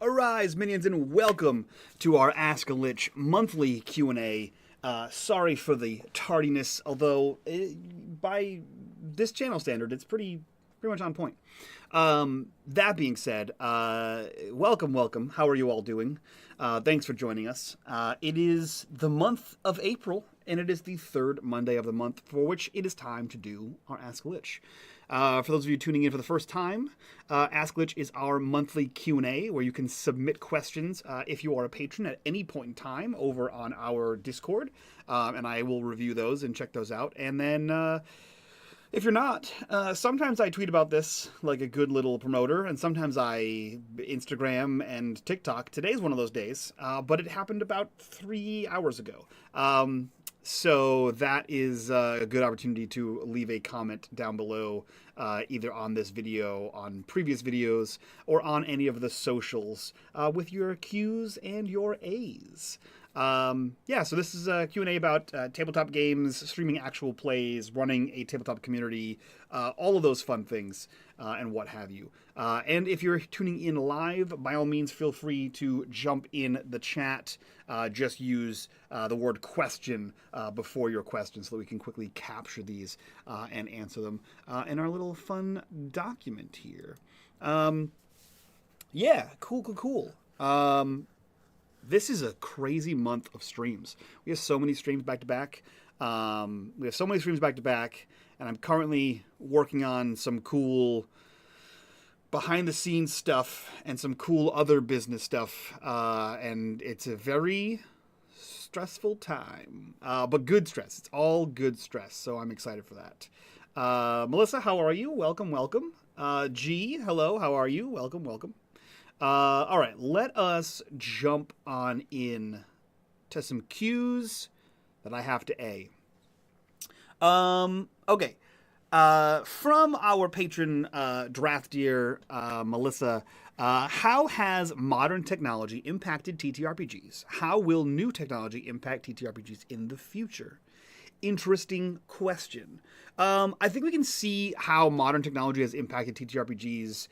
Arise, minions, and welcome to our Ask a Lich monthly Q&A. Sorry for the tardiness, although by this channel standard, it's pretty much on point. That being said, welcome. How are you all doing? Thanks for joining us. It is the month of April, and it is the third Monday of the month, for which it is time to do our Ask a Lich. For those of you tuning in for the first time, Ask Lich is our monthly Q&A where you can submit questions if you are a patron at any point in time over on our Discord, and I will review those and check those out. And then if you're not, sometimes I tweet about this like a good little promoter, and sometimes I Instagram and TikTok. Today's one of those days, but it happened about 3 hours ago. So that is a good opportunity to leave a comment down below, either on this video, on previous videos, or on any of the socials with your Q's and your A's. So this is a Q&A about tabletop games, streaming actual plays, running a tabletop community, all of those fun things, and what have you. And if you're tuning in live, by all means, feel free to jump in the chat. Just use the word question before your question so that we can quickly capture these and answer them in our little fun document here. Cool. This is a crazy month of streams. We have so many streams back to back. And I'm currently working on some cool behind the scenes stuff and some cool other business stuff. And it's a very stressful time, but good stress. It's all good stress. So I'm excited for that. Melissa, how are you? Welcome. G, hello. How are you? Welcome. All right, let us jump on in to some Q's that I have to A. Okay. From our patron draftier Melissa, how has modern technology impacted TTRPGs? How will new technology impact TTRPGs in the future? Interesting question. I think we can see how modern technology has impacted TTRPGs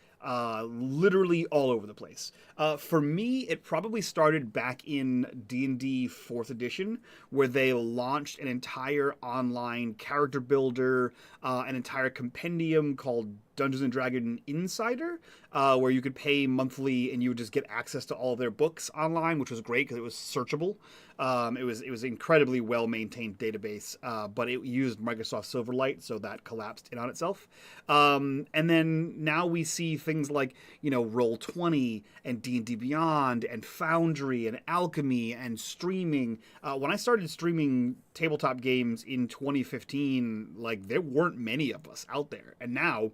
literally all over the place. For me, it probably started back in D&D 4th edition, where they launched an entire online character builder, an entire compendium called Dungeons & Dragons Insider, where you could pay monthly and you would just get access to all of their books online, which was great because it was searchable. It was incredibly well-maintained database, but it used Microsoft Silverlight, so that collapsed in on itself. And then now we see things like, Roll20 and D&D Beyond and Foundry and Alchemy and streaming. When I started streaming tabletop games in 2015, there weren't many of us out there. And now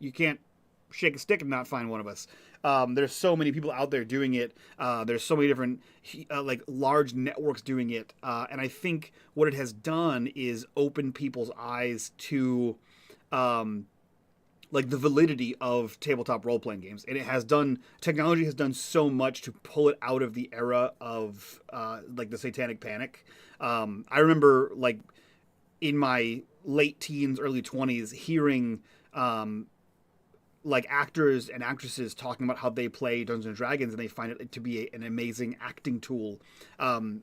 you can't shake a stick and not find one of us. There's so many people out there doing it. There's so many different large networks doing it. And I think what it has done is open people's eyes to the validity of tabletop role-playing games. And technology has done so much to pull it out of the era of the Satanic Panic. I remember in my late teens, early 20s, hearing actors and actresses talking about how they play Dungeons and Dragons and they find it to be an amazing acting tool.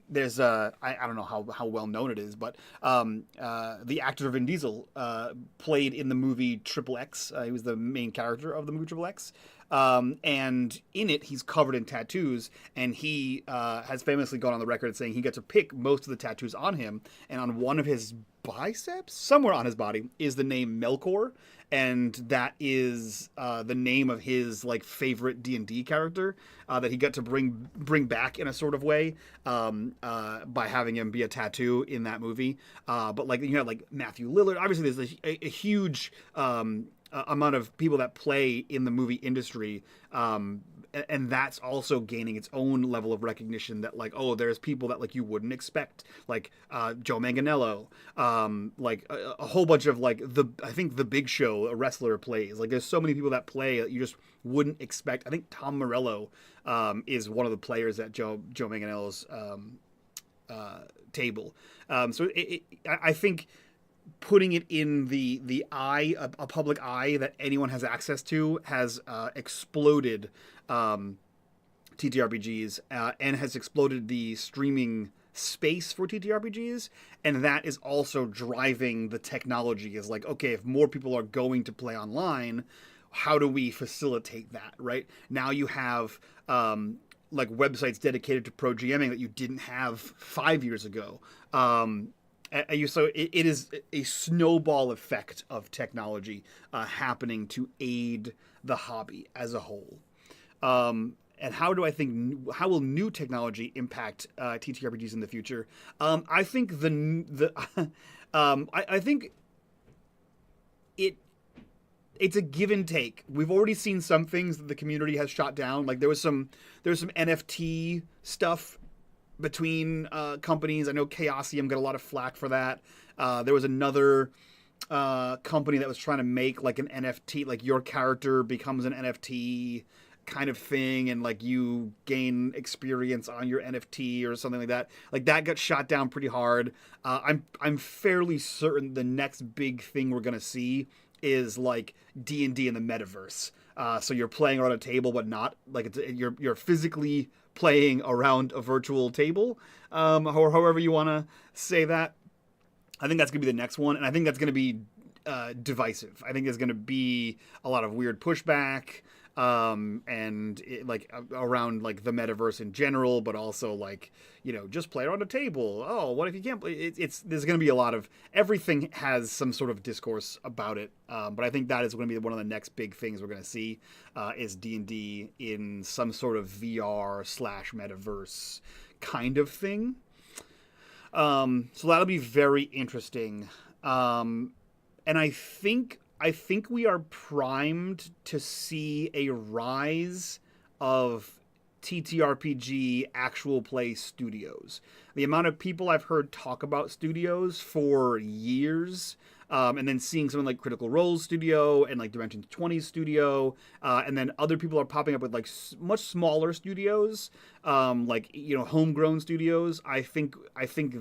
There's I don't know how well known it is, but the actor Vin Diesel played in the movie Triple X. He was the main character of the movie Triple X. And in it, he's covered in tattoos, and he has famously gone on the record saying he got to pick most of the tattoos on him, and on one of his biceps, somewhere on his body, is the name Melkor, and that is the name of his favorite D&D character that he got to bring back in a sort of way by having him be a tattoo in that movie. But Matthew Lillard, obviously there's a huge amount of people that play in the movie industry, and that's also gaining its own level of recognition that there's people that you wouldn't expect, Joe Manganiello, a whole bunch of I think The Big Show, a wrestler, plays. There's so many people that play that you just wouldn't expect. I think Tom Morello is one of the players at Joe Manganiello's table. I think putting it in the eye, a public eye that anyone has access to, has exploded TTRPGs and has exploded the streaming space for TTRPGs, and that is also driving the technology. Is like, okay, if more people are going to play online, how do we facilitate that? Right now, you have like websites dedicated to pro GMing that you didn't have 5 years ago. So it is a snowball effect of technology happening to aid the hobby as a whole. And how will new technology impact TTRPGs in the future? I think I think it's a give and take. We've already seen some things that the community has shot down. Like there was some NFT stuff between companies. I know Chaosium got a lot of flack for that. There was another company that was trying to make like an NFT, like your character becomes an NFT kind of thing, and like you gain experience on your NFT or something like that. Like that got shot down pretty hard. I'm fairly certain the next big thing we're gonna see is like D&D in the metaverse. So you're playing around a table, but not like you're physically playing around a virtual table, or however you want to say that. I think that's gonna be the next one, and I think that's gonna be divisive. I think there's gonna be a lot of weird pushback. Around like the metaverse in general, but also like, just play around a table. Oh, what if you can't play? There's going to be a lot of, everything has some sort of discourse about it. But I think that is going to be one of the next big things we're going to see, is D&D in some sort of VR / metaverse kind of thing. So that'll be very interesting. And I think we are primed to see a rise of TTRPG actual play studios. The amount of people I've heard talk about studios for years, and then seeing something like Critical Role Studio and like Dimension 20 Studio, and then other people are popping up with like much smaller studios, homegrown studios. I think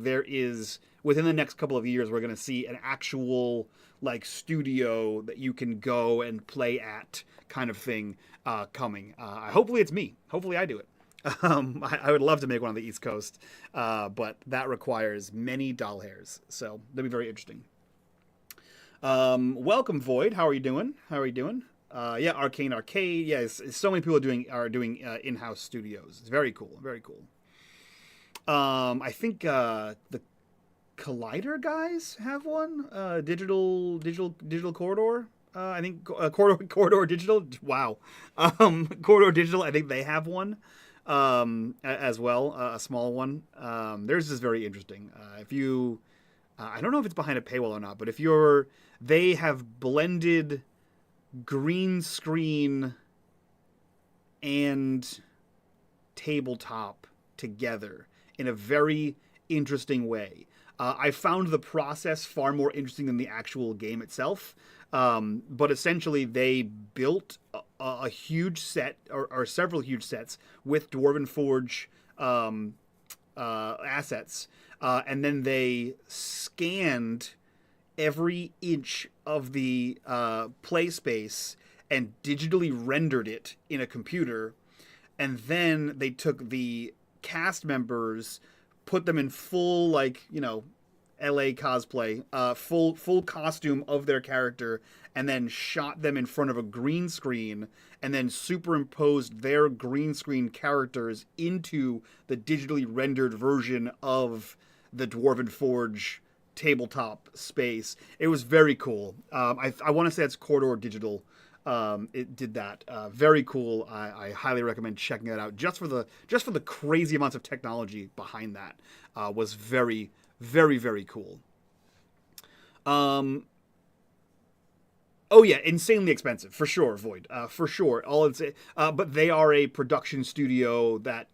there is, within the next couple of years, we're going to see an actual like studio that you can go and play at kind of thing coming. Hopefully it's me. Hopefully I do it. I would love to make one on the East Coast, but that requires many doll hairs. So that'd be very interesting. Welcome, Void. How are you doing? Yeah, Arcane Arcade. Yes, so many people are doing in-house studios. It's very cool. Very cool. I think the Collider guys have one. Digital Corridor. I think Corridor Digital. Wow. Corridor Digital. I think they have one as well, a small one. Theirs is very interesting. If you, I don't know if it's behind a paywall or not, but they have blended green screen and tabletop together in a very interesting way. I found the process far more interesting than the actual game itself. But essentially, they built a huge set, or several huge sets, with Dwarven Forge assets. And then they scanned every inch of the play space and digitally rendered it in a computer. And then they took the cast members, put them in full, LA cosplay, full costume of their character, and then shot them in front of a green screen, and then superimposed their green screen characters into the digitally rendered version of the Dwarven Forge tabletop space. It was very cool. I want to say it's Corridor Digital. It did that. Very cool. I highly recommend checking that out. Just for the crazy amounts of technology behind that, was very, very, very cool. Oh yeah, insanely expensive for sure. Void, for sure. But they are a production studio that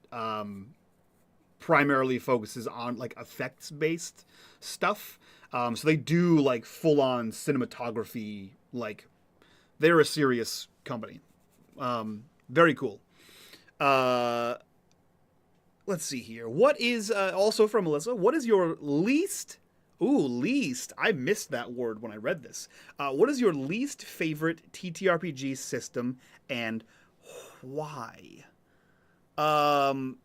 primarily focuses on effects based stuff. So they do full on cinematography. They're a serious company. Very cool. Let's see here. What is, also from Melissa, what is your least Ooh, least. I missed that word when I read this. What is your least favorite TTRPG system and why? Um,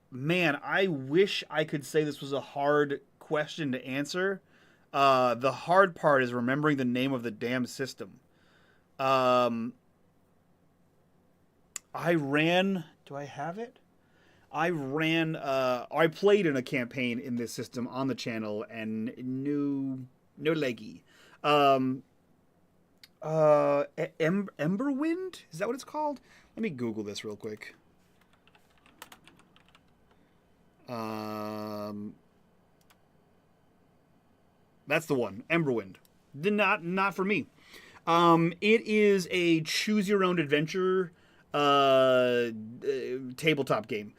Man, I wish I could say this was a hard question to answer. The hard part is remembering the name of the damn system. Um, I ran. Do I have it? I ran. I played in a campaign in this system on the channel, and no leggy. Um, Emberwind, is that what it's called? Let me Google this real quick. Um, that's the one, Emberwind. Not for me. It is a choose your own adventure tabletop game.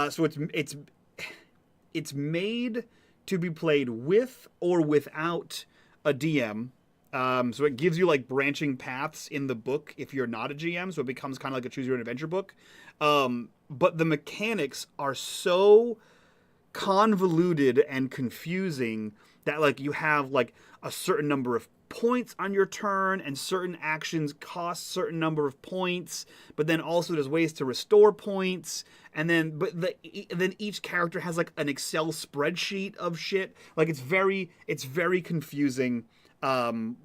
So it's made to be played with or without a DM. So it gives you like branching paths in the book if you're not a GM. So it becomes kind of like a choose your own adventure book. But the mechanics are so convoluted and confusing that like you have like a certain number of points on your turn and certain actions cost certain number of points, but then also there's ways to restore points, and then each character has like an Excel spreadsheet of shit. Like it's very confusing.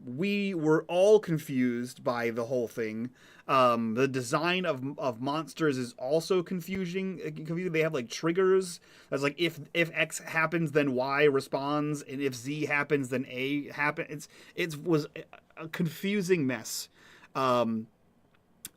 We were all confused by the whole thing. The design of monsters is also confusing. They have like triggers. That's like if X happens, then Y responds, and if Z happens, then A happens. It was a confusing mess. And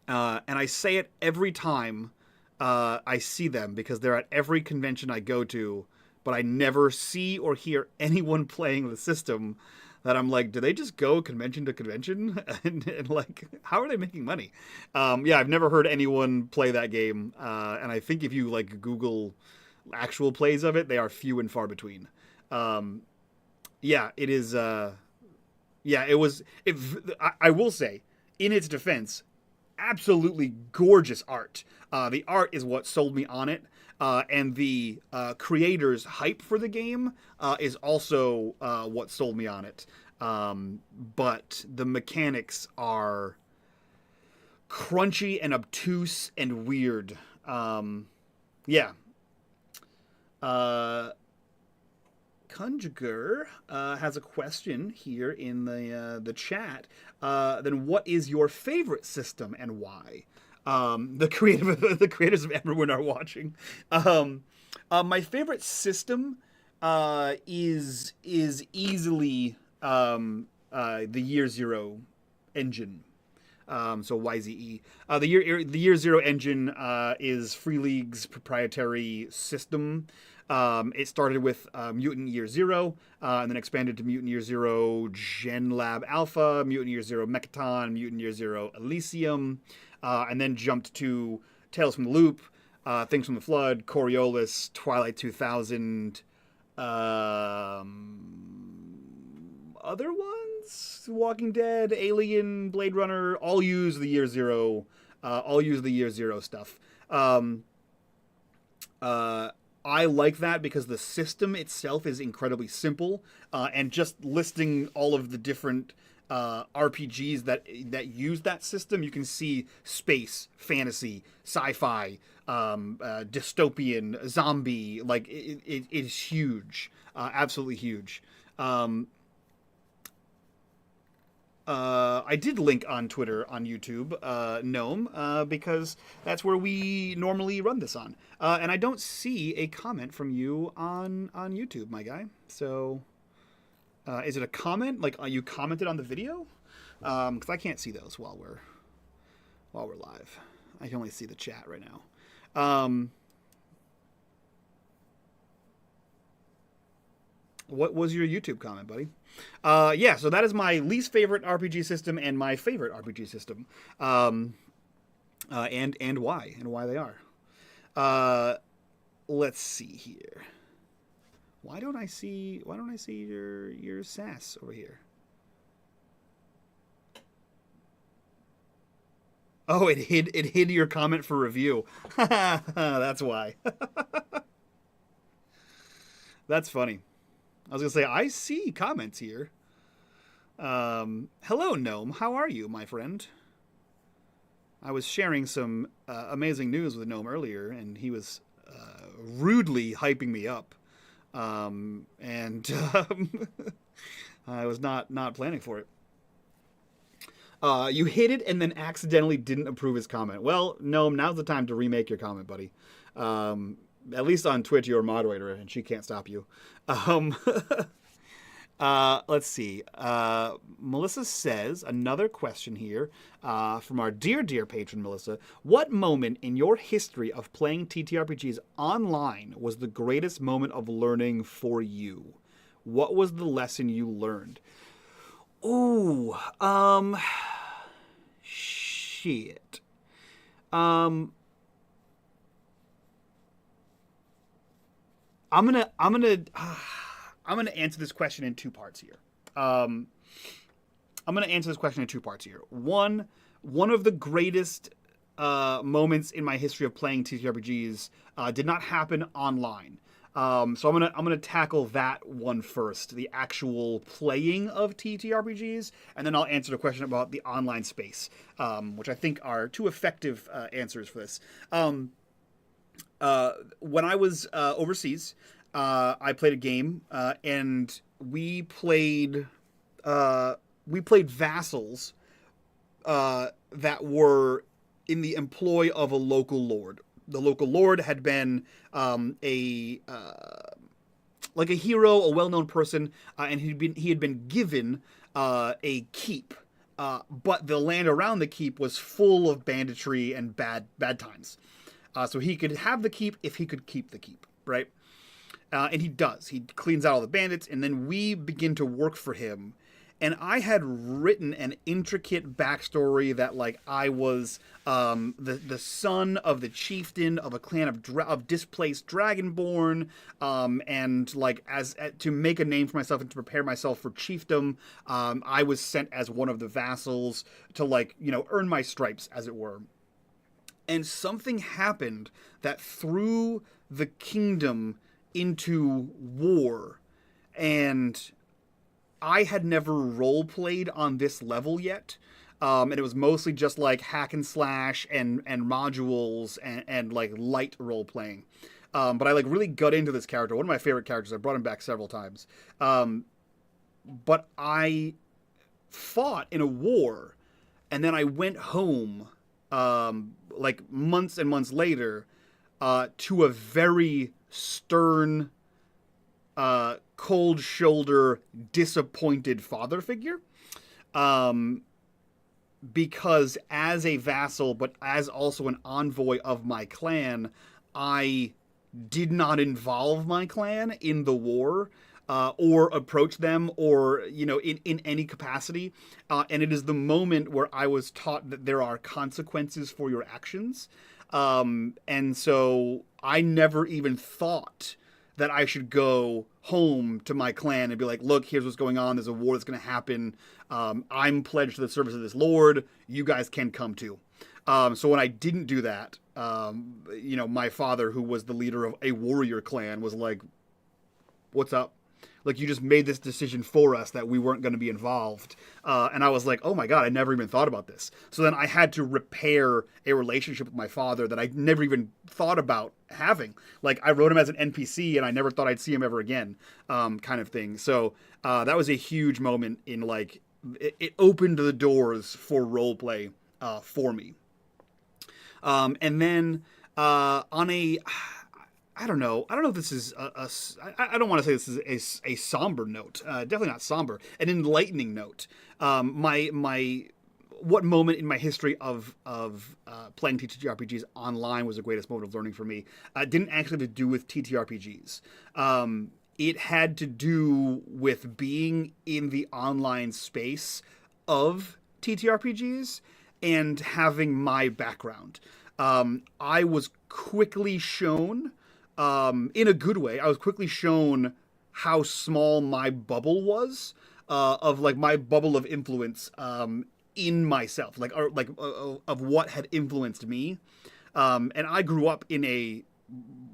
I say it every time I see them because they're at every convention I go to, but I never see or hear anyone playing the system. That I'm like, do they just go convention to convention? And like, how are they making money? Yeah, I've never heard anyone play that game. And I think if you like Google actual plays of it, they are few and far between. Um, yeah, it is. Yeah, it was. If I will say, in its defense, absolutely gorgeous art. The art is what sold me on it. And the creators' hype for the game is also what sold me on it. But the mechanics are crunchy and obtuse and weird. Yeah. Uh, Conjugur has a question here in the chat. Then, what is your favorite system and why? The creators of Everyone are watching. My favorite system is easily the Year Zero engine. So YZE. The Year Zero engine is Free League's proprietary system. It started with Mutant Year Zero, and then expanded to Mutant Year Zero Gen Lab Alpha, Mutant Year Zero Mechaton, Mutant Year Zero Elysium, and then jumped to Tales from the Loop, Things from the Flood, Coriolis, Twilight 2000, other ones, Walking Dead, Alien, Blade Runner, all use the Year Zero, stuff. I like that because the system itself is incredibly simple, and just listing all of the different RPGs that use that system, you can see space, fantasy, sci-fi, dystopian, zombie. Like it is huge, absolutely huge. I did link on Twitter, on YouTube, Gnome, because that's where we normally run this on. And I don't see a comment from you on YouTube, my guy. So, is it a comment? Like, you commented on the video? Because I can't see those while we're live. I can only see the chat right now. What was your YouTube comment, buddy? Yeah, so that is my least favorite RPG system and my favorite RPG system, and why they are. Let's see here. Why don't I see your sass over here? Oh, it hid your comment for review. That's why. That's funny. I was gonna say I see comments here. Hello, Gnome. How are you, my friend? I was sharing some amazing news with Gnome earlier, and he was rudely hyping me up, and I was not planning for it. You hit it and then accidentally didn't approve his comment. Well, Gnome, now's the time to remake your comment, buddy. At least on Twitch, you're a moderator, and she can't stop you. Let's see. Melissa says, another question here from our dear patron, Melissa. What moment in your history of playing TTRPGs online was the greatest moment of learning for you? What was the lesson you learned? Ooh, shit. I'm gonna answer this question in two parts here. One of the greatest moments in my history of playing TTRPGs did not happen online. So I'm gonna tackle that one first, the actual playing of TTRPGs, and then I'll answer the question about the online space, which I think are two effective answers for this. When I was overseas, I played a game, and we played vassals that were in the employ of a local lord. The local lord had been a hero, a well-known person, and he had been given a keep. But the land around the keep was full of banditry and bad times. So he could have the keep if he could keep the keep, right? And he does. He cleans out all the bandits, and then we begin to work for him. And I had written an intricate backstory that, like, I was the son of the chieftain of a clan of displaced dragonborn, and like to make a name for myself and to prepare myself for chiefdom, I was sent as one of the vassals to, like, earn my stripes, as it were. And something happened that threw the kingdom into war, and I had never role-played on this level yet, and it was mostly just like hack and slash and modules and like light role-playing. But I like really got into this character, one of my favorite characters. I brought him back several times. But I fought in a war, and then I went home like months and months later to a very stern, cold shoulder, disappointed father figure. Because as a vassal, but as also an envoy of my clan, I did not involve my clan in the war, or approach them, or, in any capacity. And it is the moment where I was taught that there are consequences for your actions. And so I never even thought that I should go home to my clan and be like, look, here's what's going on. There's a war that's going to happen. I'm pledged to the service of this lord. You guys can come too. So when I didn't do that, my father, who was the leader of a warrior clan, was like, what's up? Like, you just made this decision for us that we weren't going to be involved. And I was like, oh my God, I never even thought about this. So then I had to repair a relationship with my father that I never even thought about having. Like, I wrote him as an NPC and I never thought I'd see him ever again, kind of thing. So that was a huge moment in, like, it opened the doors for roleplay for me. And then on a... I don't know if this is I don't want to say this is a somber note. Definitely not somber. An enlightening note. What moment in my history of playing TTRPGs online was the greatest moment of learning for me? Didn't actually have to do with TTRPGs. It had to do with being in the online space of TTRPGs and having my background. I was quickly shown, in a good way, I was quickly shown how small my bubble was, of like my bubble of influence, in myself, of what had influenced me. And I grew up in a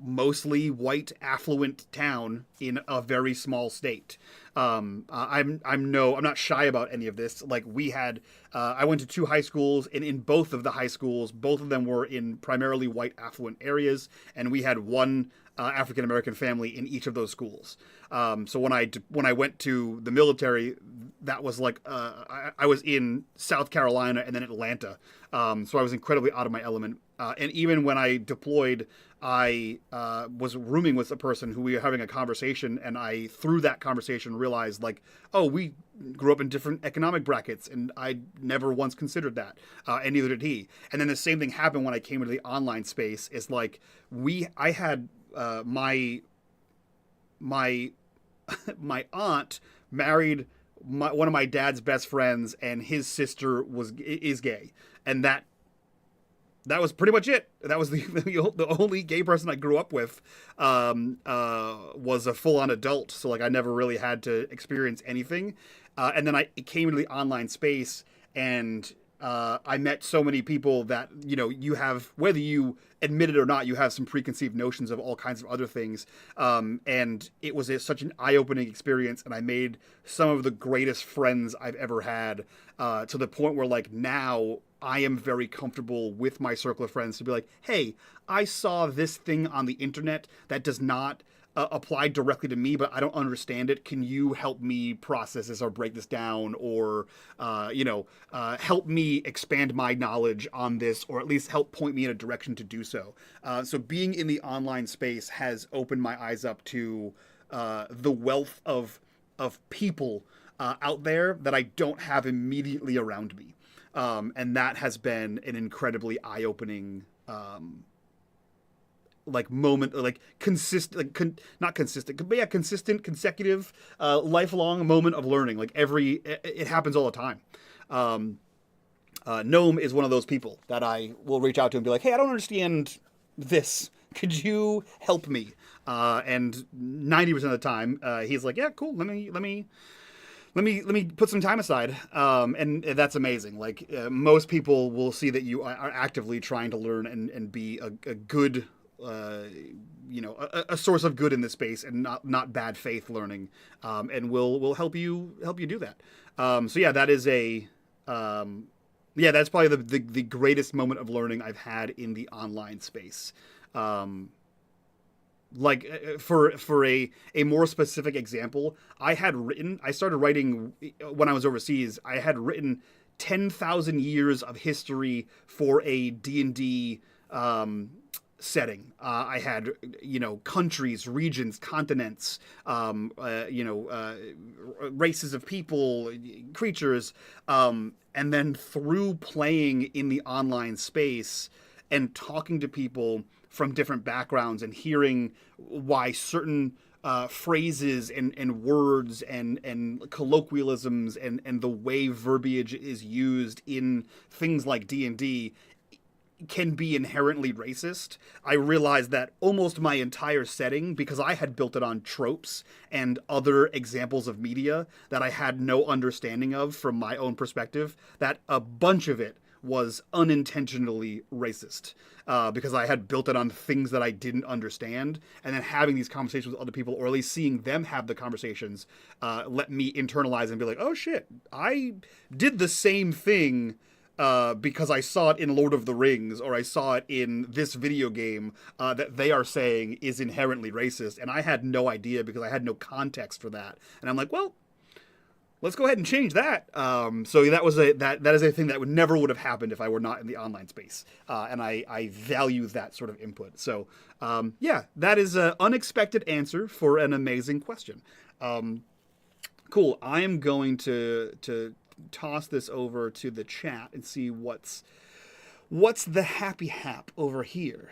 mostly white affluent town in a very small state. I'm not shy about any of this. Like we had, I went to 2 high schools, and in both of the high schools, both of them were in primarily white affluent areas, and we had one African American family in each of those schools. So when I went to the military, that was like I was in South Carolina and then Atlanta, so I was incredibly out of my element. And even when I deployed, I was rooming with a person who we were having a conversation, and I through that conversation realized like, oh, we grew up in different economic brackets, and I never once considered that, and neither did he. And then the same thing happened when I came into the online space. It's like I had my my aunt married one of my dad's best friends, and his sister is gay, and that was pretty much it. That was the only gay person I grew up with, was a full-on adult. So like I never really had to experience anything. And then I came into the online space, and I met so many people that, you have, whether you admit it or not, you have some preconceived notions of all kinds of other things. And it was such an eye-opening experience, and I made some of the greatest friends I've ever had, to the point where like now I am very comfortable with my circle of friends to be like, hey, I saw this thing on the internet that does not apply directly to me, but I don't understand it. Can you help me process this or break this down, or, help me expand my knowledge on this, or at least help point me in a direction to do so. So being in the online space has opened my eyes up to the wealth of people out there that I don't have immediately around me. And that has been an incredibly eye-opening, moment, not consistent, but yeah, consistent, consecutive, lifelong moment of learning. Like it happens all the time. Gnome is one of those people that I will reach out to and be like, hey, I don't understand this. Could you help me? And 90% of the time, he's like, yeah, cool. Let me put some time aside, and that's amazing. Like most people will see that you are actively trying to learn and be a good, a source of good in this space, and not bad faith learning, and will help you do that. So yeah, that is that's probably the greatest moment of learning I've had in the online space. For a more specific example, I started writing when I was overseas. I had written 10,000 years of history for a D&D setting. I had, countries, regions, continents, races of people, creatures, and then through playing in the online space and talking to people from different backgrounds and hearing why certain phrases and words and colloquialisms and the way verbiage is used in things like D&D can be inherently racist. I realized that almost my entire setting, because I had built it on tropes and other examples of media that I had no understanding of from my own perspective, that a bunch of it was unintentionally racist, because I had built it on things that I didn't understand, and then having these conversations with other people, or at least seeing them have the conversations, let me internalize and be like, oh shit, I did the same thing because I saw it in Lord of the Rings, or I saw it in this video game that they are saying is inherently racist, and I had no idea because I had no context for that. And I'm like, well, let's go ahead and change that. So that is a thing that never would have happened if I were not in the online space, and I value that sort of input. So that is an unexpected answer for an amazing question. Cool. I am going to toss this over to the chat and see what's the happy hap over here.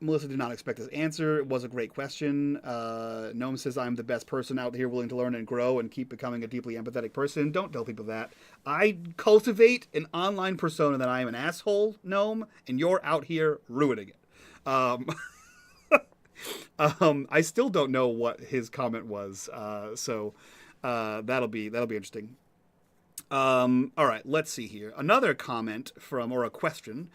Melissa did not expect this answer. It was a great question. Gnome says, I'm the best person out here willing to learn and grow and keep becoming a deeply empathetic person. Don't tell people that. I cultivate an online persona that I am an asshole, Gnome, and you're out here ruining it. I still don't know what his comment was, so that'll be interesting. All right, let's see here. Another comment or a question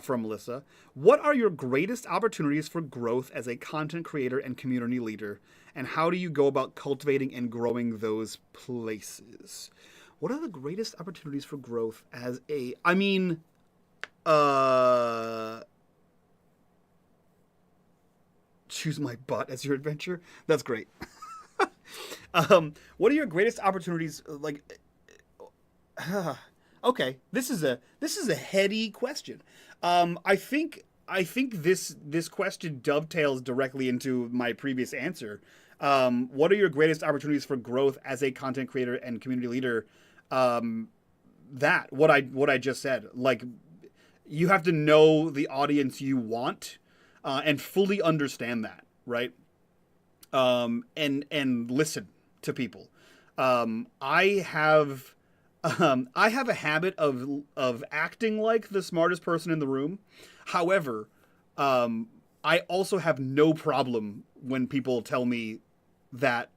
from Melissa. What are your greatest opportunities for growth as a content creator and community leader? And how do you go about cultivating and growing those places? What are the greatest opportunities for growth as uh, choose my butt as your adventure? That's great. What are your greatest opportunities okay, this is a heady question. I think this question dovetails directly into my previous answer. What are your greatest opportunities for growth as a content creator and community leader? What I just said. Like, you have to know the audience you want, and fully understand that, right? And listen to people. I have a habit of acting like the smartest person in the room. However, I also have no problem when people tell me that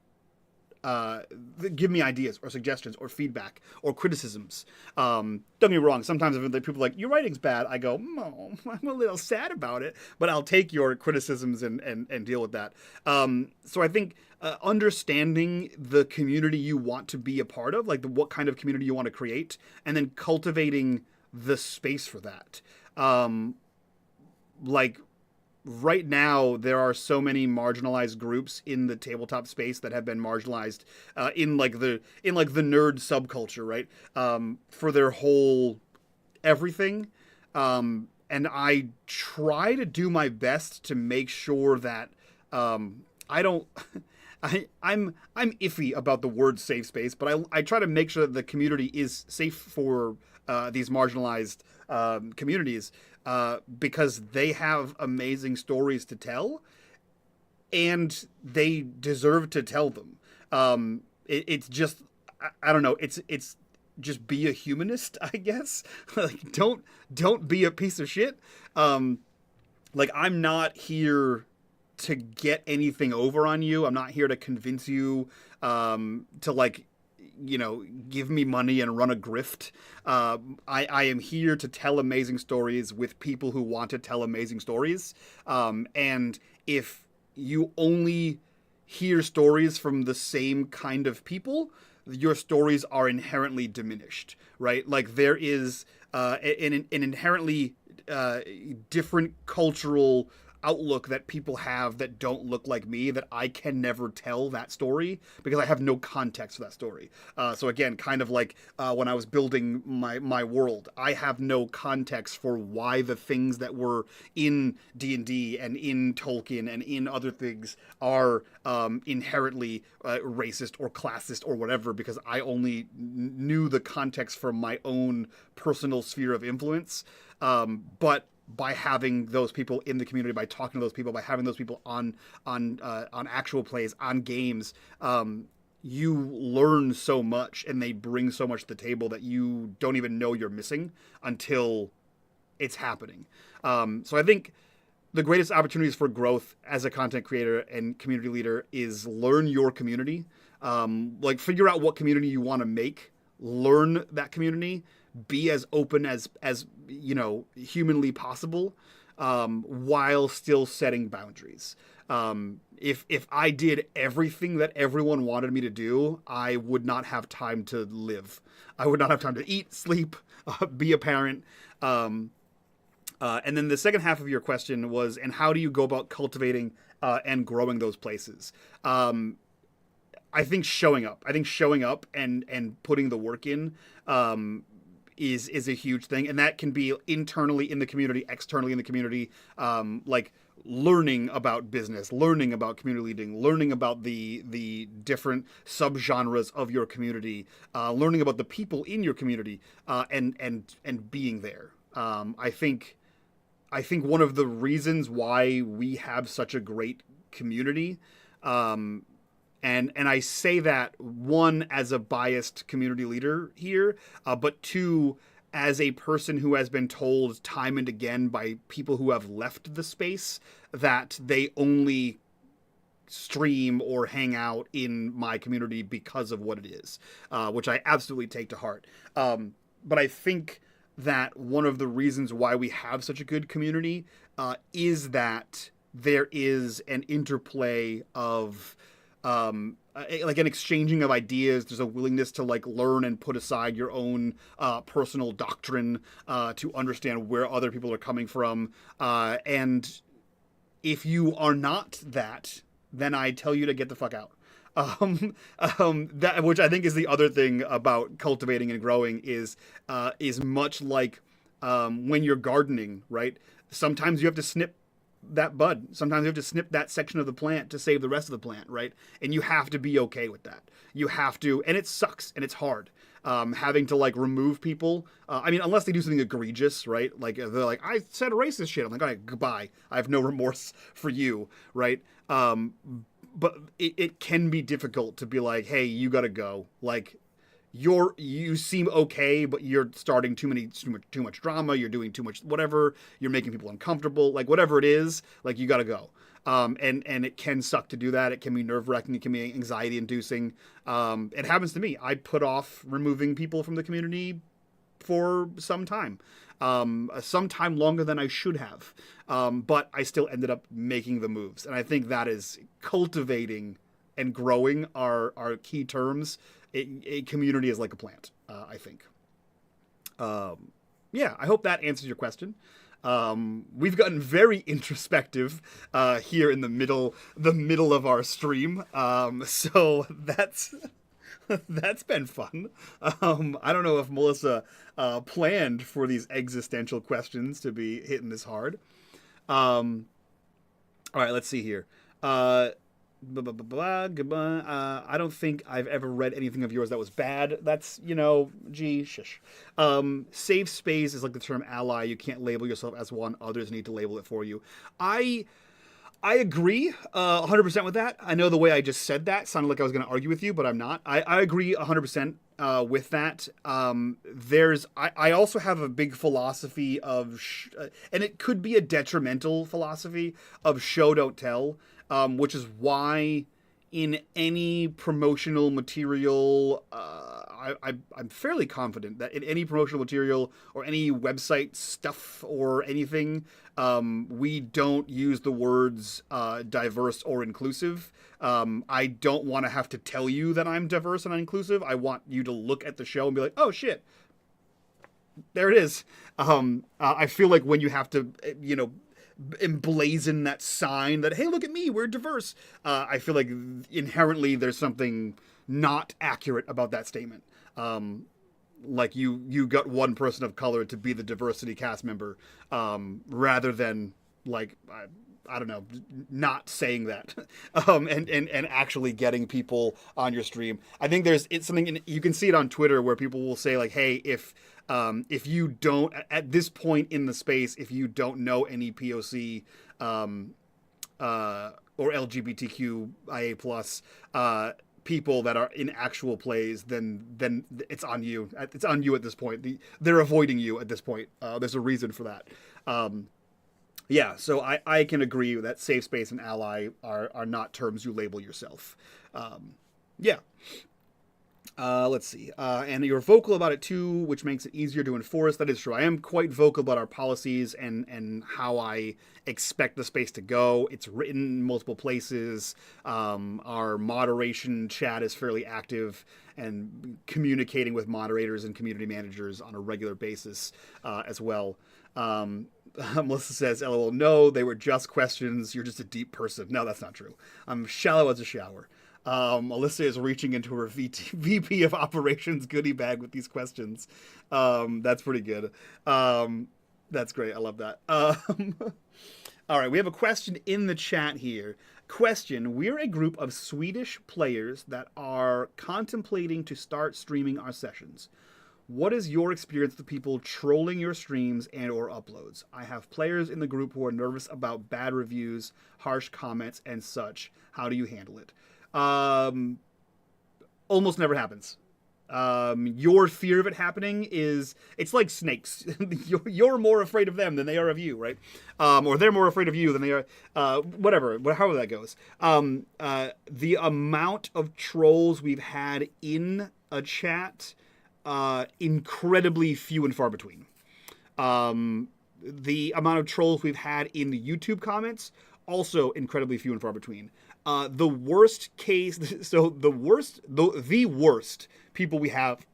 give me ideas or suggestions or feedback or criticisms. Don't get me wrong. Sometimes if people are like, your writing's bad, I go, oh, I'm a little sad about it, but I'll take your criticisms and deal with that. So I think understanding the community you want to be a part of, like what kind of community you want to create, and then cultivating the space for that. Like right now there are so many marginalized groups in the tabletop space that have been marginalized in the nerd subculture, right? For their whole everything. And I try to do my best to make sure that I don't I'm iffy about the word safe space, but I try to make sure that the community is safe for these marginalized communities, because they have amazing stories to tell, and they deserve to tell them. It's just I don't know. It's just be a humanist, I guess. Like don't be a piece of shit. Like, I'm not here to get anything over on you. I'm not here to convince you to, like, give me money and run a grift. I am here to tell amazing stories with people who want to tell amazing stories. And if you only hear stories from the same kind of people, your stories are inherently diminished, right? Like, there is an inherently different cultural outlook that people have that don't look like me, that I can never tell that story because I have no context for that story. So again, kind of like when I was building my world, I have no context for why the things that were in D&D and in Tolkien and in other things are inherently racist or classist or whatever, because I only knew the context from my own personal sphere of influence. But by having those people in the community, by talking to those people, by having those people on actual plays, on games, you learn so much, and they bring so much to the table that you don't even know you're missing until it's happening. So I think the greatest opportunities for growth as a content creator and community leader is learn your community. Like, figure out what community you want to make, learn that community, be as open as humanly possible, while still setting boundaries. If I did everything that everyone wanted me to do, I would not have time to live. I would not have time to eat, sleep, be a parent. And then the second half of your question was, and how do you go about cultivating and growing those places? I think showing up. And putting the work in is a huge thing, and that can be internally in the community, externally in the community. Like learning about business, learning about community leading, learning about the different subgenres of your community, learning about the people in your community, and being there. I think one of the reasons why we have such a great community, and I say that, one, as a biased community leader here, but two, as a person who has been told time and again by people who have left the space that they only stream or hang out in my community because of what it is, which I absolutely take to heart. But I think that one of the reasons why we have such a good community is that there is an interplay of like an exchanging of ideas. There's a willingness to like learn and put aside your own personal doctrine to understand where other people are coming from. And if you are not that, then I tell you to get the fuck out. That, which I think is the other thing about cultivating and growing, is much like when you're gardening, right? Sometimes you have to snip that bud. Sometimes you have to snip that section of the plant to save the rest of the plant, right? And you have to be okay with that. You have to, and it sucks and it's hard. Having to like remove people. I mean, unless they do something egregious, right? Like they're like, I said racist shit. I'm like, all right, goodbye. I have no remorse for you, right? But it can be difficult to be like, hey, you gotta go. Like, you seem okay, but you're starting too much drama. You're doing too much whatever. You're making people uncomfortable. Like whatever it is, like you gotta go. And it can suck to do that. It can be nerve-wracking. It can be anxiety-inducing. It happens to me. I put off removing people from the community for some time longer than I should have. But I still ended up making the moves. And I think that is cultivating and growing are key terms. A community is like a plant, I think. Yeah, I hope that answers your question. We've gotten very introspective here in the middle of our stream. So that's that's been fun. I don't know if Melissa planned for these existential questions to be hitting this hard. All right, let's see here. I don't think I've ever read anything of yours that was bad. That's, gee, shush. Safe space is like the term ally. You can't label yourself as one. Others need to label it for you. I agree 100% with that. I know the way I just said that sounded like I was going to argue with you, but I'm not. I agree 100% with that. I also have a big philosophy of, and it could be a detrimental philosophy of show don't tell, which is why in any promotional material, I'm fairly confident that in any promotional material or any website stuff or anything, we don't use the words diverse or inclusive. I don't want to have to tell you that I'm diverse and inclusive. I want you to look at the show and be like, oh shit, there it is. I feel like when you have to, emblazon that sign that, hey, look at me, we're diverse. I feel like inherently there's something not accurate about that statement. Like you got one person of color to be the diversity cast member, rather than like, I don't know, not saying that, and actually getting people on your stream. I think it's something you can see it on Twitter where people will say like, hey, if you don't at this point in the space, if you don't know any POC or LGBTQIA plus people that are in actual plays, then it's on you. It's on you at this point. They're avoiding you at this point. There's a reason for that. Yeah, so I can agree that safe space and ally are not terms you label yourself. Yeah. Let's see. And you're vocal about it too, which makes it easier to enforce. That is true. I am quite vocal about our policies and how I expect the space to go. It's written in multiple places. Our moderation chat is fairly active and communicating with moderators and community managers on a regular basis as well. Melissa says, LOL, no, they were just questions. You're just a deep person. No, that's not true. I'm shallow as a shower. Alyssa is reaching into her VP of Operations goodie bag with these questions. That's pretty good. That's great. I love that. All right, we have a question in the chat here. Question, we're a group of Swedish players that are contemplating to start streaming our sessions. What is your experience with people trolling your streams and or uploads? I have players in the group who are nervous about bad reviews, harsh comments, and such. How do you handle it? Almost never happens. Your fear of it happening it's like snakes. You're more afraid of them than they are of you, right? Or they're more afraid of you than they are, whatever, however that goes. The amount of trolls we've had in a chat, incredibly few and far between. The amount of trolls we've had in the YouTube comments, also incredibly few and far between. The worst case, so the worst people we have,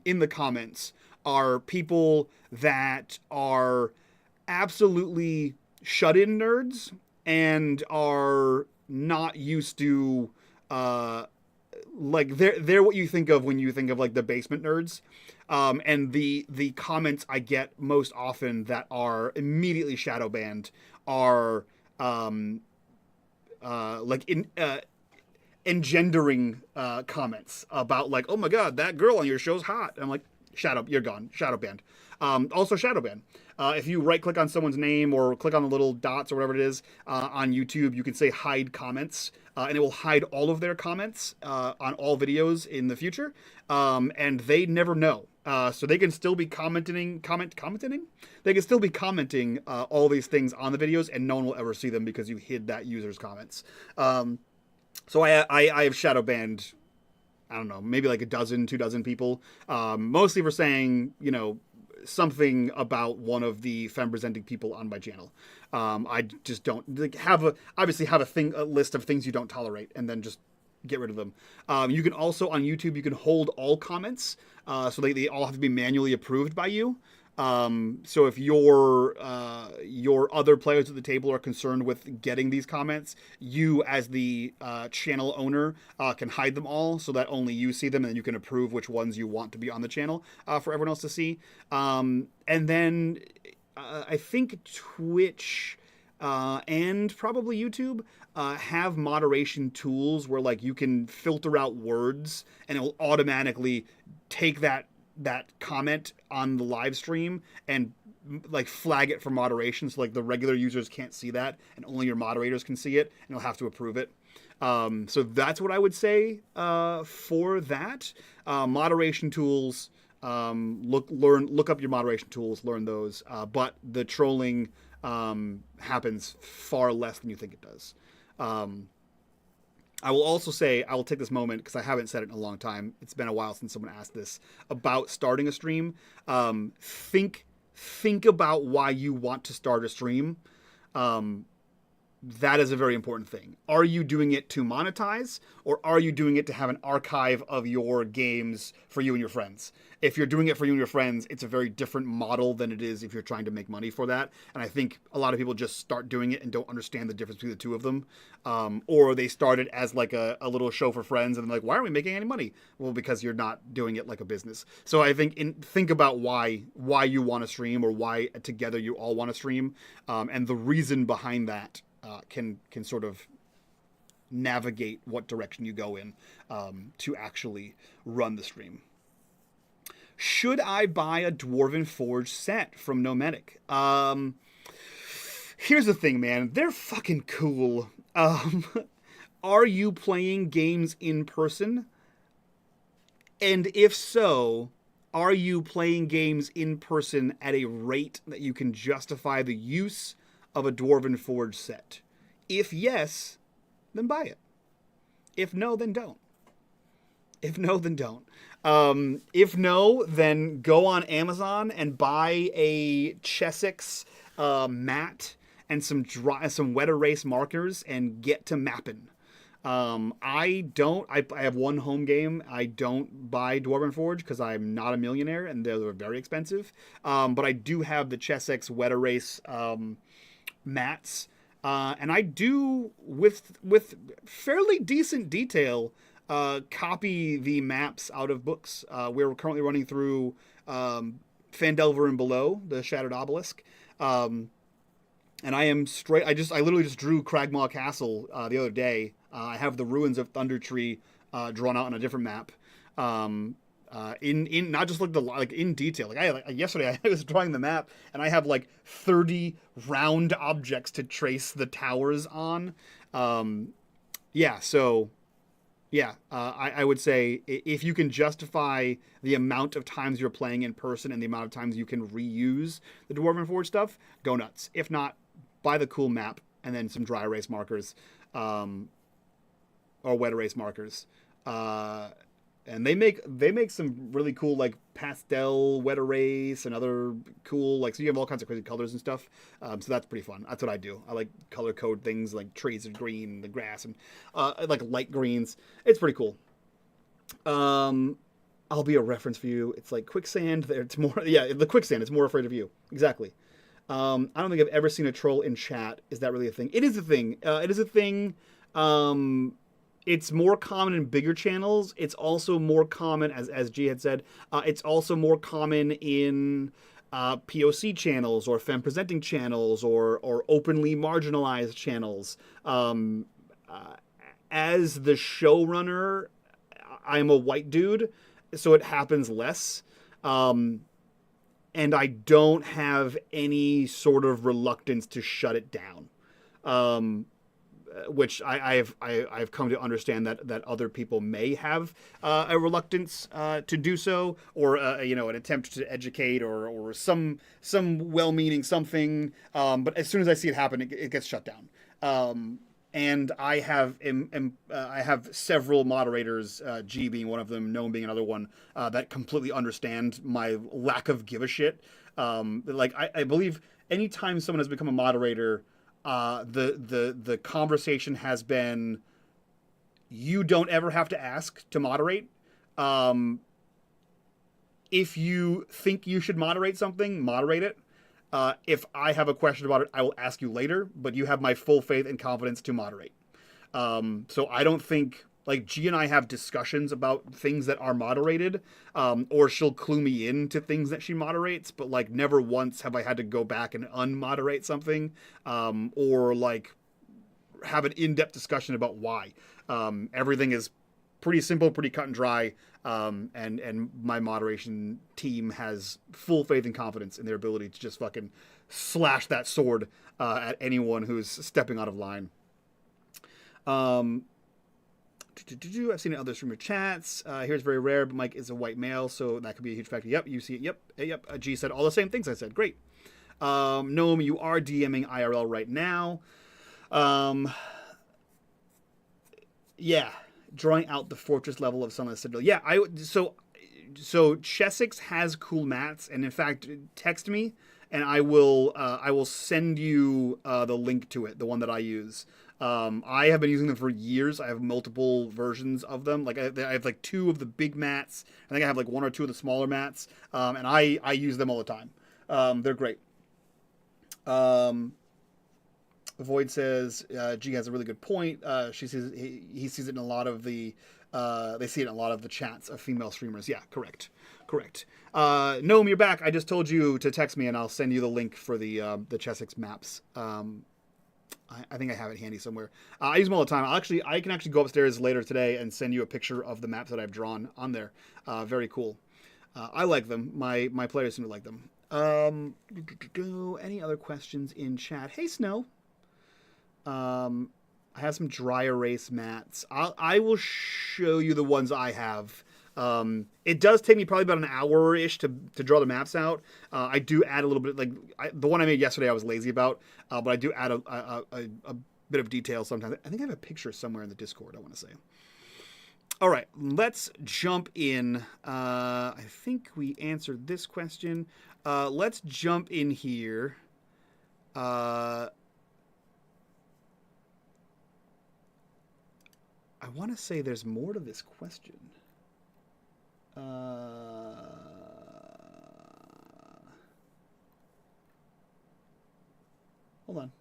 in the comments are people that are absolutely shut-in nerds and are not used to, like they're what you think of when you think of like the basement nerds. And the comments I get most often that are immediately shadow banned are engendering comments about like, oh my god, that girl on your show's hot. And I'm like, you're gone, shadow banned. Also shadow ban. If you right click on someone's name or click on the little dots or whatever it is on YouTube, you can say hide comments, and it will hide all of their comments on all videos in the future. And they never know. So they can still be commenting. They can still be commenting all these things on the videos, and no one will ever see them because you hid that user's comments. So I have shadow banned, I don't know, maybe like 2 dozen people, mostly for saying, something about one of the femme-presenting people on my channel. I just don't have a list of things you don't tolerate, and then just get rid of them. You can also on YouTube, you can hold all comments, so they all have to be manually approved by you. So if your other players at the table are concerned with getting these comments, you as the channel owner can hide them all so that only you see them, and then you can approve which ones you want to be on the channel for everyone else to see. And then I think Twitch and probably YouTube have moderation tools where like you can filter out words and it will automatically take that comment on the live stream and like flag it for moderation, so like the regular users can't see that and only your moderators can see it, and you'll have to approve it. So that's what I would say for that. Moderation tools, look up your moderation tools, learn those, but the trolling happens far less than you think it does. I will also say, I will take this moment, because I haven't said it in a long time. It's been a while since someone asked this about starting a stream. Think about why you want to start a stream. That is a very important thing. Are you doing it to monetize, or are you doing it to have an archive of your games for you and your friends? If you're doing it for you and your friends, it's a very different model than it is if you're trying to make money for that. And I think a lot of people just start doing it and don't understand the difference between the two of them. Or they start it as like a little show for friends, and they're like, why aren't we making any money? Well, because you're not doing it like a business. So I think about why you want to stream, or why together you all want to stream, and the reason behind that can sort of navigate what direction you go in to actually run the stream. Should I buy a Dwarven Forge set from unMadeGaming? Here's the thing, man. They're fucking cool. Are you playing games in person? And if so, are you playing games in person at a rate that you can justify the use of a Dwarven Forge set? If yes, then buy it. If no, then don't. If no, then don't. If no, then go on Amazon and buy a Chessex mat and some wet erase markers and get to mapping. I have one home game. I don't buy Dwarven Forge because I'm not a millionaire and they're very expensive. But I do have the Chessex wet erase mats. And I do, with fairly decent detail, copy the maps out of books. We're currently running through Phandelver and Below, the Shattered Obelisk. And I am straight. I literally just drew Cragmaw Castle the other day. I have the ruins of Thunder Tree drawn out on a different map. In not just like in detail. Yesterday I was drawing the map and I have like 30 round objects to trace the towers on. So Yeah, I would say if you can justify the amount of times you're playing in person and the amount of times you can reuse the Dwarven Forge stuff, go nuts. If not, buy the cool map and then some dry erase markers, or wet erase markers. And they make some really cool like pastel wet erase and other cool like, so you have all kinds of crazy colors and stuff. So that's pretty fun. That's what I do. I like color code things like trees of green, the grass, and like light greens. It's pretty cool. I'll be a reference for you. It's like quicksand. It's more, yeah, the quicksand. It's more afraid of you. Exactly. I don't think I've ever seen a troll in chat. Is that really a thing? It is a thing. It is a thing. It's more common in bigger channels. It's also more common, as G had said, it's also more common in POC channels or femme presenting channels or openly marginalized channels. As the showrunner, I'm a white dude, so it happens less. And I don't have any sort of reluctance to shut it down. Which I've come to understand that other people may have a reluctance to do so, or an attempt to educate, or some well-meaning something. But as soon as I see it happen, it gets shut down. And I have several moderators, G being one of them, Gnome being another one, that completely understand my lack of give a shit. I believe anytime someone has become a moderator, the conversation has been, you don't ever have to ask to moderate. If you think you should moderate something, moderate it. If I have a question about it, I will ask you later, but you have my full faith and confidence to moderate. So I don't think, like, G and I have discussions about things that are moderated, or she'll clue me into things that she moderates, but, like, never once have I had to go back and unmoderate something, or, like, have an in-depth discussion about why. Everything is pretty simple, pretty cut and dry, and my moderation team has full faith and confidence in their ability to just fucking slash that sword at anyone who's stepping out of line. I've seen it in other streamer chats. Here's very rare, but Mike is a white male, so that could be a huge factor. Yep, you see it. Yep. G said all the same things I said. Great. Gnome, you are DMing IRL right now. Yeah, drawing out the fortress level of Sunless Citadel. Yeah, so Chessex has cool mats, and in fact, text me, and I will send you the link to it, the one that I use. I have been using them for years. I have multiple versions of them. Like I have like 2 of the big mats. I think I have like 1 or 2 of the smaller mats, and I use them all the time. They're great. Void says G has a really good point. She says he sees it in a lot of the they see it in a lot of the chats of female streamers. Yeah, correct. Gnome, you're back. I just told you to text me, and I'll send you the link for the Chessex maps. I think I have it handy somewhere. I use them all the time. I can actually go upstairs later today and send you a picture of the maps that I've drawn on there. Very cool. I like them. My players seem to like them. Any other questions in chat? Hey, Snow. I have some dry erase mats. I will show you the ones I have. It does take me probably about an hour-ish to draw the maps out. I do add a little bit, like the one I made yesterday I was lazy about, but I do add a bit of detail sometimes. I think I have a picture somewhere in the Discord, I want to say. All right, let's jump in. I think we answered this question. Let's jump in here. I want to say there's more to this question. Hold on.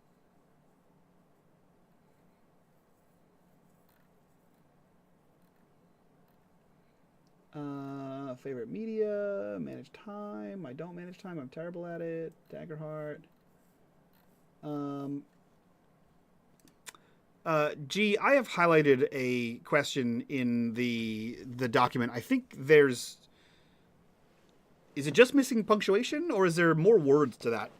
Favorite media, manage time. I don't manage time. I'm terrible at it. Daggerheart. G, I have highlighted a question in the document. I think is it just missing punctuation, or is there more words to that?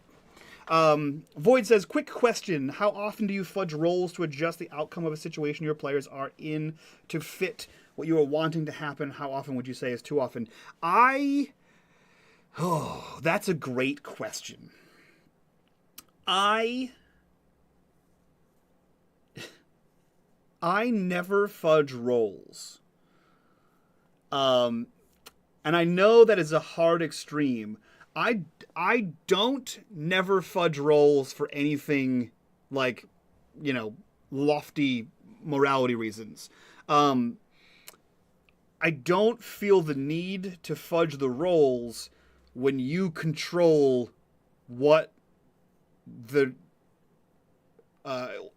Void says, quick question. How often do you fudge rolls to adjust the outcome of a situation your players are in to fit what you are wanting to happen? How often would you say is too often? That's a great question. I never fudge rolls. And I know that is a hard extreme. I don't never fudge rolls for anything like, lofty morality reasons. I don't feel the need to fudge the rolls when you control what the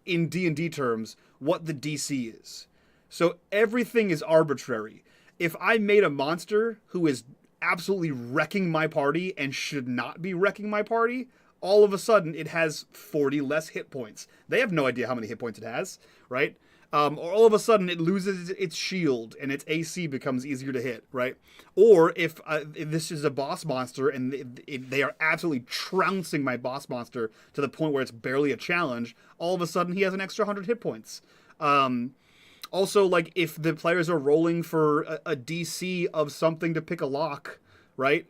in D&D terms, what the DC is. So everything is arbitrary. If I made a monster who is absolutely wrecking my party and should not be wrecking my party, all of a sudden it has 40 less hit points. They have no idea how many hit points it has, right? Or all of a sudden it loses its shield and its AC becomes easier to hit, right? Or if this is a boss monster and they are absolutely trouncing my boss monster to the point where it's barely a challenge, all of a sudden he has an extra 100 hit points. Also, like, if the players are rolling for a DC of something to pick a lock, right?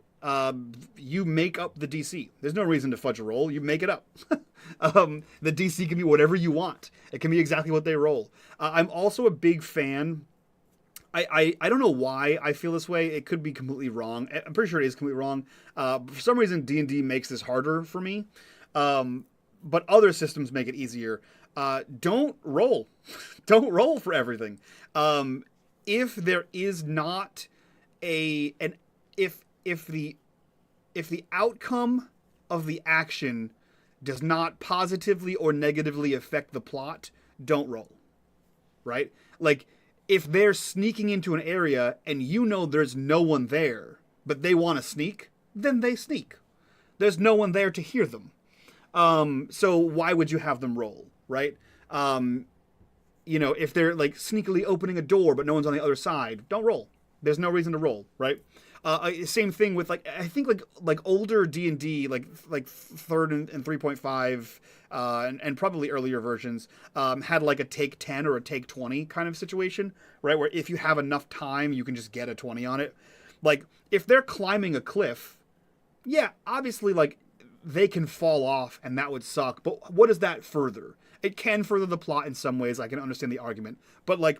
You make up the DC. There's no reason to fudge a roll. You make it up. The DC can be whatever you want. It can be exactly what they roll. I'm also a big fan. I don't know why I feel this way. It could be completely wrong. I'm pretty sure it is completely wrong. For some reason, D&D makes this harder for me. But other systems make it easier. Don't roll. Don't roll for everything. If there is not if the outcome of the action does not positively or negatively affect the plot, don't roll. Right? Like, if they're sneaking into an area and you know there's no one there, but they want to sneak, then they sneak. There's no one there to hear them. So why would you have them roll, right? If they're like sneakily opening a door but no one's on the other side, don't roll. There's no reason to roll, right? Same thing with I think older D&D, like 3rd and 3.5, and probably earlier versions, had like a take 10 or a take 20 kind of situation, right? Where if you have enough time, you can just get a 20 on it. Like, if they're climbing a cliff, yeah, obviously, like, they can fall off and that would suck, but what does that further? It can further the plot in some ways. I can understand the argument, but like,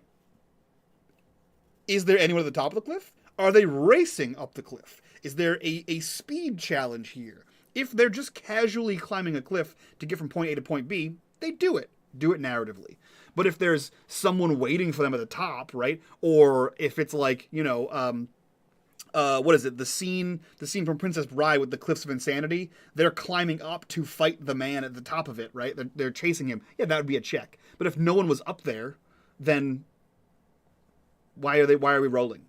is there anyone at the top of the cliff? Are they racing up the cliff? Is there a speed challenge here? If they're just casually climbing a cliff to get from point A to point B, they do it narratively. But if there's someone waiting for them at the top, right? Or if it's like, what is it? The scene from Princess Bride with the Cliffs of Insanity. They're climbing up to fight the man at the top of it, right? They're chasing him. Yeah, that would be a check. But if no one was up there, then why are we rolling?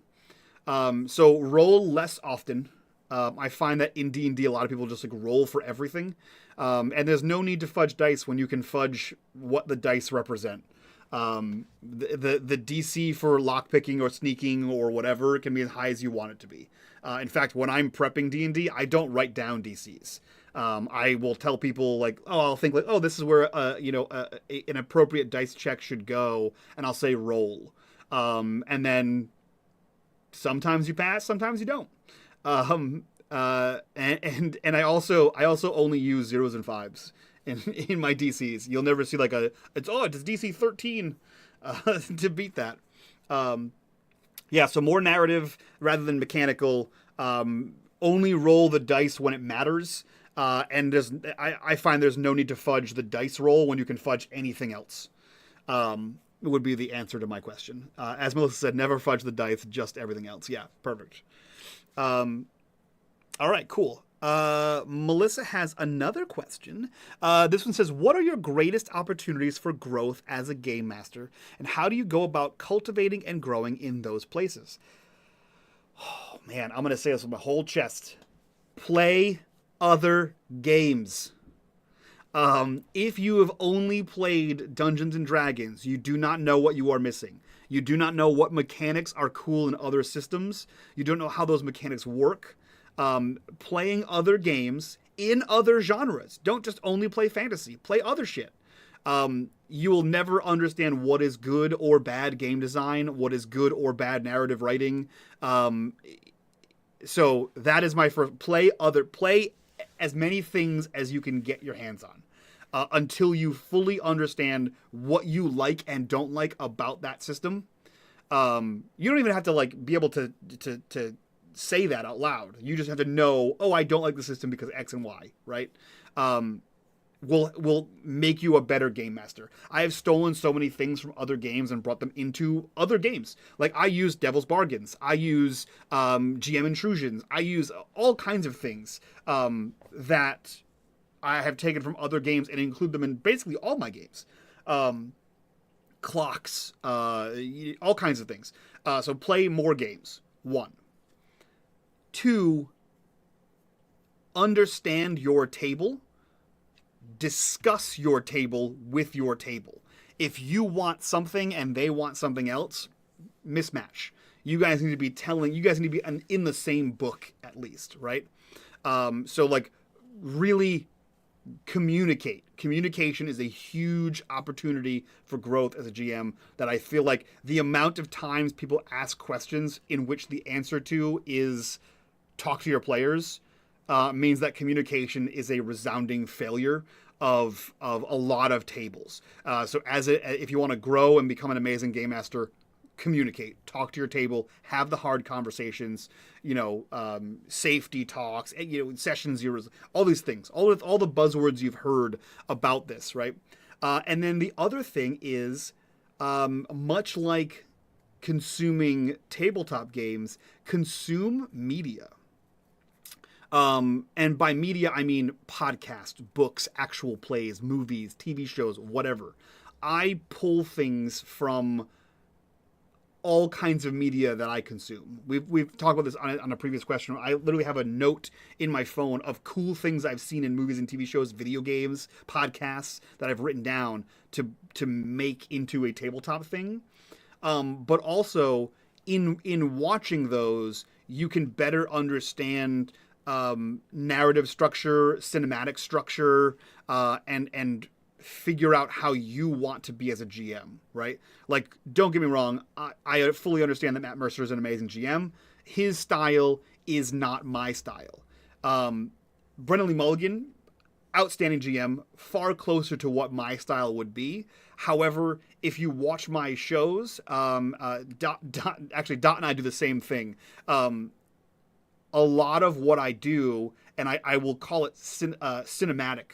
So roll less often. I find that in D&D, a lot of people just like roll for everything. And there's no need to fudge dice when you can fudge what the dice represent. The DC for lockpicking or sneaking or whatever can be as high as you want it to be. In fact, when I'm prepping D&D, I don't write down DCs. I will tell people like, I'll think like, this is where an appropriate dice check should go, and I'll say roll. And then sometimes you pass, sometimes you don't. And I also only use 0s and 5s in my DCs. You'll never see like it's DC 13 to beat that. So more narrative rather than mechanical. Only roll the dice when it matters. And I find there's no need to fudge the dice roll when you can fudge anything else. Would be the answer to my question. As Melissa said, never fudge the dice, just everything else. Yeah, perfect. All right, cool. Melissa has another question. This one says, what are your greatest opportunities for growth as a game master, and how do you go about cultivating and growing in those places? Oh, man, I'm going to say this with my whole chest. Play other games. If you have only played Dungeons and Dragons, you do not know what you are missing. You do not know what mechanics are cool in other systems. You don't know how those mechanics work. Playing other games in other genres. Don't just only play fantasy. Play other shit. You will never understand what is good or bad game design, what is good or bad narrative writing. So that is my first. Play as many things as you can get your hands on. Until you fully understand what you like and don't like about that system. You don't even have to like be able to say that out loud. You just have to know, oh, I don't like the system because X and Y, right? Will make you a better game master. I have stolen so many things from other games and brought them into other games. Like I use Devil's Bargains. I use GM Intrusions. I use all kinds of things that I have taken from other games and include them in basically all my games. Clocks, all kinds of things. So play more games. 1. 2, understand your table. Discuss your table with your table. If you want something and they want something else, mismatch. You guys need to be in the same book at least, right? So like really communicate. Communication is a huge opportunity for growth as a GM that I feel like the amount of times people ask questions in which the answer to is talk to your players means that communication is a resounding failure of a lot of tables. So if you want to grow and become an amazing game master, communicate, talk to your table, have the hard conversations, safety talks, session zeros, all these things, all the buzzwords you've heard about this, right? And then the other thing is, much like consuming tabletop games, consume media. And by media, I mean podcasts, books, actual plays, movies, TV shows, whatever. I pull things from all kinds of media that I consume. We've talked about this on a previous question. I literally have a note in my phone of cool things I've seen in movies and TV shows, video games, podcasts that I've written down to make into a tabletop thing. But also in watching those, you can better understand narrative structure, cinematic structure, and figure out how you want to be as a GM, right? Like, don't get me wrong, I fully understand that Matt Mercer is an amazing GM. His style is not my style. Brennan Lee Mulligan, outstanding GM, far closer to what my style would be. However, if you watch my shows, Dot and I do the same thing. A lot of what I do, and I will call it cinematic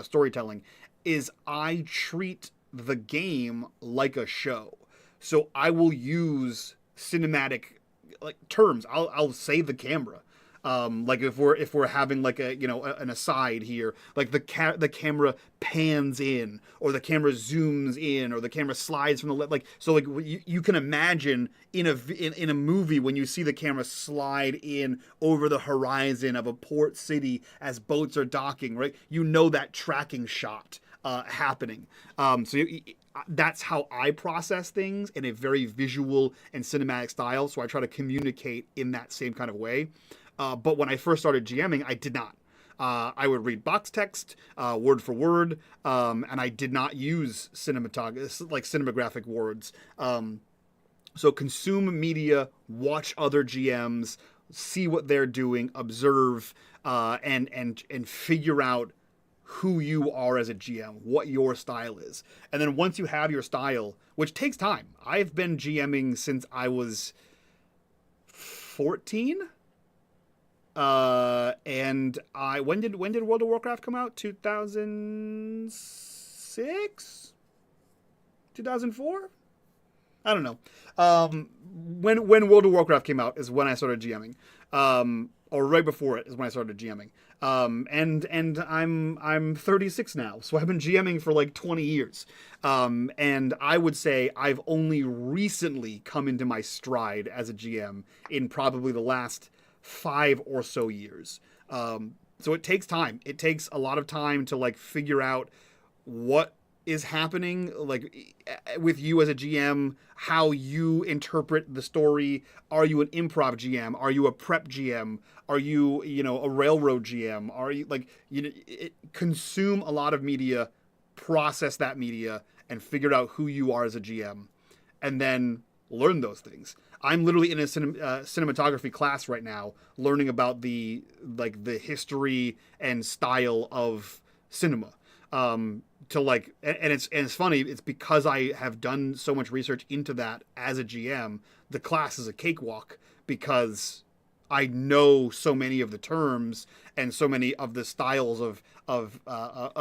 storytelling, is I treat the game like a show. So I will use cinematic terms. I'll say the camera. Like if we're having like an aside here, like the camera pans in, or the camera zooms in, or the camera slides from the left. Like so, like you can imagine in a movie when you see the camera slide in over the horizon of a port city as boats are docking, right? You know that tracking shot happening. That's how I process things in a very visual and cinematic style. So I try to communicate in that same kind of way. But when I first started GMing, I did not. I would read box text, word for word, and I did not use cinematographic words. So consume media, watch other GMs, see what they're doing, observe, and figure out who you are as a GM, what your style is. And then once you have your style, which takes time. I've been GMing since I was 14. And when did World of Warcraft come out? 2006? 2004? I don't know. When World of Warcraft came out is when I started GMing. Or right before it is when I started GMing. And I'm 36 now, so I've been GMing for like 20 years. And I would say I've only recently come into my stride as a GM in probably the last 5 or so years. So it takes time. It takes a lot of time to like figure out what is happening, like with you as a GM, how you interpret the story. Are you an improv GM? Are you a prep GM? Are you, a railroad GM? Are you consume a lot of media, process that media, and figure out who you are as a GM, and then learn those things. I'm literally in a cinematography class right now, learning about the history and style of cinema. It's funny. It's because I have done so much research into that as a GM. The class is a cakewalk because I know so many of the terms and so many of the styles of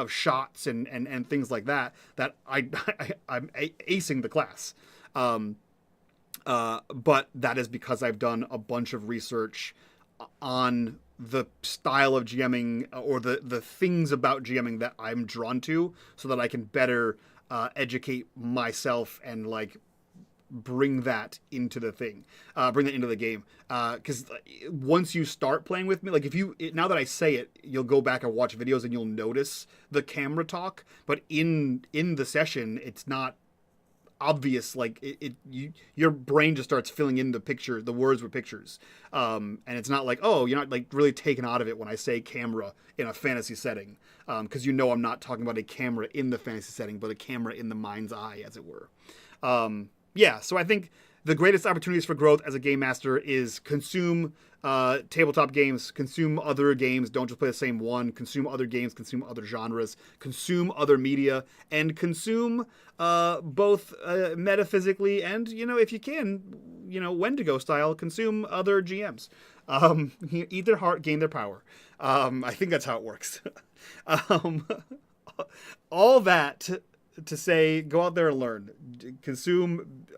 shots and things like that I'm acing the class. But that is because I've done a bunch of research on the style of GMing or the things about GMing that I'm drawn to, so that I can better educate myself and bring that into the thing, bring that into the game. Because once you start playing with me, now that I say it, you'll go back and watch videos and you'll notice the camera talk. But in the session, it's not obvious. Your brain just starts filling in the words with pictures, and it's not you're not really taken out of it when I say camera in a fantasy setting, because I'm not talking about a camera in the fantasy setting, but a camera in the mind's eye, as it were. So I think the greatest opportunities for growth as a game master is consume tabletop games, consume other games, don't just play the same one, consume other games, consume other genres, consume other media, and consume both metaphysically and, if you can, Wendigo style, consume other GMs. Eat their heart, gain their power. I think that's how it works. All that to say, go out there and learn.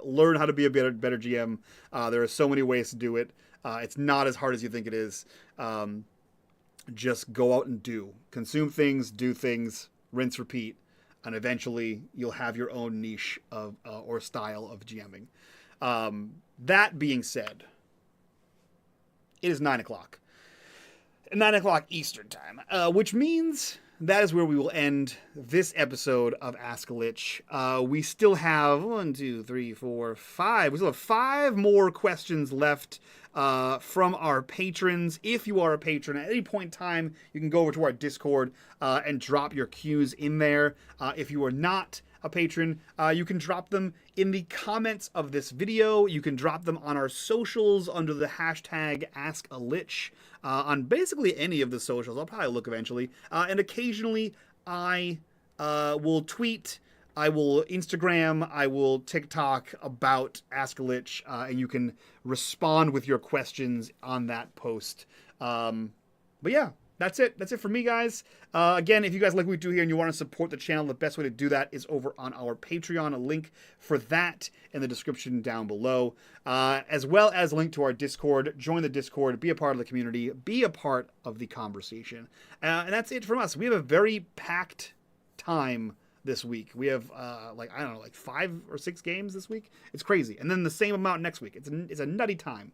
Learn how to be a better GM. There are so many ways to do it. It's not as hard as you think it is. Just go out and do. Consume things, do things, rinse, repeat, and eventually you'll have your own niche of or style of GMing. That being said, it is 9 o'clock. 9 o'clock Eastern time, which means that is where we will end this episode of Ask a Lich. We still have 1, 2, 3, 4, 5. We still have 5 more questions left from our patrons. If you are a patron, at any point in time, you can go over to our Discord and drop your cues in there. If you are not a patron, you can drop them in the comments of this video. You can drop them on our socials under the hashtag AskALich. On basically any of the socials. I'll probably look eventually. And occasionally I will tweet, I will Instagram, I will TikTok about Ask a Lich, and you can respond with your questions on that post. But yeah, that's it. That's it for me, guys. Again, if you guys like what we do here and you want to support the channel, the best way to do that is over on our Patreon. A link for that in the description down below, as well as a link to our Discord. Join the Discord, be a part of the community, be a part of the conversation. And that's it from us. We have a very packed time this week. We have 5 or 6 games this week. It's crazy. And then the same amount next week. It's a nutty time.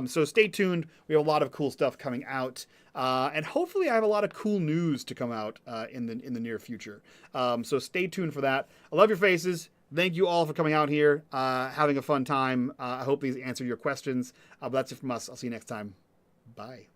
So stay tuned. We have a lot of cool stuff coming out. And hopefully I have a lot of cool news to come out in the near future. So stay tuned for that. I love your faces. Thank you all for coming out here, having a fun time. I hope these answered your questions. But that's it from us. I'll see you next time. Bye.